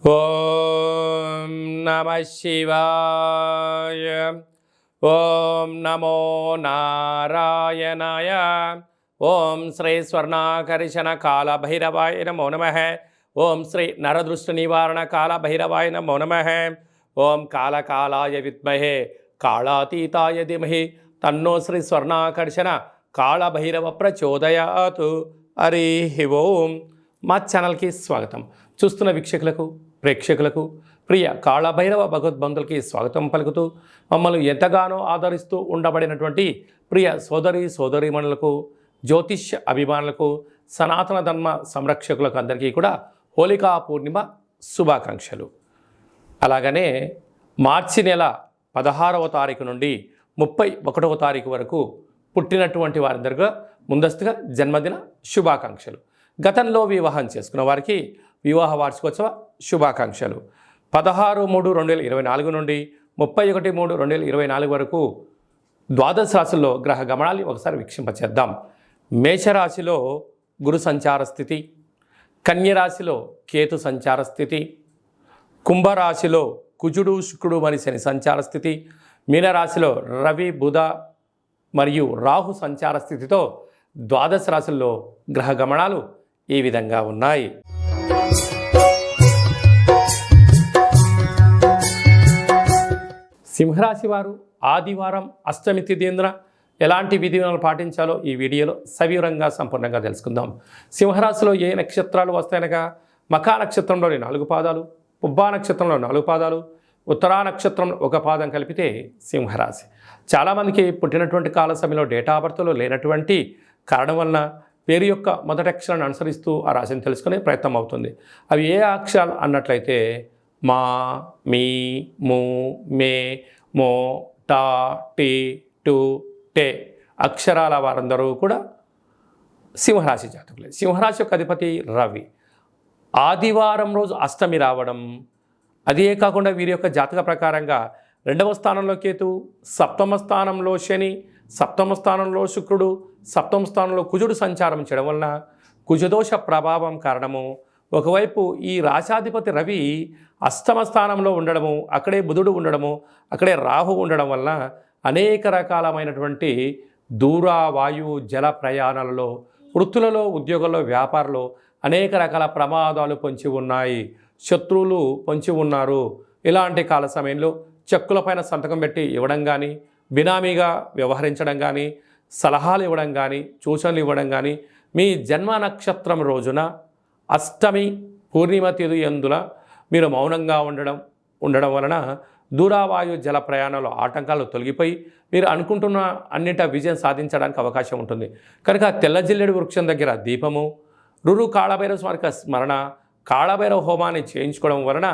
ఓం నమః శివాయ. ఓం నమో నారాయణాయ. ఓం శ్రీ స్వర్ణాకర్షణ కాల భైరవాయ నమో నమః. ఓం శ్రీ నరదృష్టి నివారణ కాల భైరవాయ నమో నమః. ఓం కాళకాలాయ విద్మహే కాళాతీతాయ ధీమహి తన్నో శ్రీ స్వర్ణాకర్షణ కాళ భైరవ ప్రచోదయాతు. హరి ఓం. మా ఛానల్కి స్వాగతం. చూస్తున్న వీక్షకులకు, ప్రేక్షకులకు, ప్రియ కాళభైరవ భగవద్బంధులకి స్వాగతం పలుకుతూ మమ్మల్ని ఎంతగానో ఆదరిస్తూ ఉండబడినటువంటి ప్రియ సోదరీమణులకు, జ్యోతిష్య అభిమానులకు, సనాతన ధర్మ సంరక్షకులకు అందరికీ కూడా హోళికా పూర్ణిమ శుభాకాంక్షలు. అలాగనే మార్చి నెల 16వ తారీఖు నుండి 31వ తారీఖు వరకు పుట్టినటువంటి వారందరిగా ముందస్తుగా జన్మదిన శుభాకాంక్షలు. గతంలో వివాహం చేసుకున్న వారికి వివాహ వార్షికోత్సవ శుభాకాంక్షలు. 16/3/2024 నుండి 31/3/2024 వరకు ద్వాదశ రాశుల్లో గ్రహ గమనాన్ని ఒకసారి వీక్షింపచేద్దాం. మేషరాశిలో గురు సంచార స్థితి, కన్యరాశిలో కేతు సంచార స్థితి, కుంభరాశిలో కుజుడు శుక్రుడు మరియు శని సంచార స్థితి, మీనరాశిలో రవి బుధ మరియు రాహు సంచార స్థితితో ద్వాదశ రాశుల్లో గ్రహ గమనాలు ఈ విధంగా ఉన్నాయి. సింహరాశి వారు ఆదివారం అష్టమి తిథింద్ర ఎలాంటి విధిలను పాటించాలో ఈ వీడియోలో సవివరంగా సంపూర్ణంగా తెలుసుకుందాం. సింహరాశిలో ఏ నక్షత్రాలు వస్తాయనగా మఖా నక్షత్రంలోని 4 పాదాలు, పుబ్బా నక్షత్రంలో 4 పాదాలు, ఉత్తరా నక్షత్రంలో 1 పాదం కలిపితే సింహరాశి. చాలామందికి పుట్టినటువంటి కాల సమయంలో డేటా ఆఫ్ బర్త్లో లేనటువంటి కారణం వలన పేరు యొక్క మొదటి అక్షరాన్ని అనుసరిస్తూ ఆ రాశిని తెలుసుకునే ప్రయత్నం అవుతుంది. అవి ఏ అక్షరాలు అన్నట్లయితే మా, మీ, ము, మే, మో, టా, టీ, టు, టే అక్షరాల వారందరూ కూడా సింహరాశి జాతకులే. సింహరాశి యొక్క అధిపతి రవి. ఆదివారం రోజు అష్టమి రావడం, అదే కాకుండా వీరి యొక్క జాతక ప్రకారంగా 2వ స్థానంలో కేతు, 7వ స్థానంలో శని, 7వ స్థానంలో శుక్రుడు, 7వ స్థానంలో కుజుడు సంచారం చేయడం వలన కుజదోష ప్రభావం కారణము. ఒకవైపు ఈ రాశాధిపతి రవి 8వ స్థానంలో ఉండడము, అక్కడే బుధుడు ఉండడము, అక్కడే రాహు ఉండడం వలన అనేక రకాలమైనటువంటి దూర వాయు జల ప్రయాణాలలో, వృత్తులలో, ఉద్యోగాల్లో, వ్యాపారంలో అనేక రకాల ప్రమాదాలు పొంచి ఉన్నాయి. శత్రువులు పొంచి ఉన్నారు. ఇలాంటి కాల సమయంలో చెక్కులపైన సంతకం పెట్టి ఇవ్వడం కానీ, బినామీగా వ్యవహరించడం కానీ, సలహాలు ఇవ్వడం కానీ, సూచనలు ఇవ్వడం కానీ, మీ జన్మ నక్షత్రం రోజున అష్టమి పూర్ణిమ తిథి యందున మీరు మౌనంగా ఉండడం వలన దూరావాయు జల ప్రయాణాలు ఆటంకాలు తొలగిపోయి మీరు అనుకుంటున్న అన్నింటి విజయం సాధించడానికి అవకాశం ఉంటుంది. కనుక తెల్ల జిల్లేడు వృక్షం దగ్గర దీపము, రురు కాళభైరవ స్మారక స్మరణ, కాళభైరవ హోమాన్ని చేయించుకోవడం వలన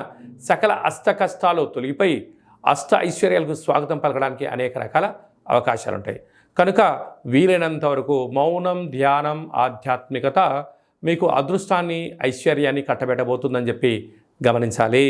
సకల అష్ట కష్టాలు తొలగిపోయి అష్ట ఐశ్వర్యాలకు స్వాగతం పలకడానికి అనేక రకాల అవకాశాలు ఉంటాయి. కనుక వీలైనంత వరకు మౌనం, ధ్యానం, ఆధ్యాత్మికత మీకు అదృష్టాన్ని, ఐశ్వర్యాన్ని కట్టబెట్టబోతుందని చెప్పి గమనించాలి.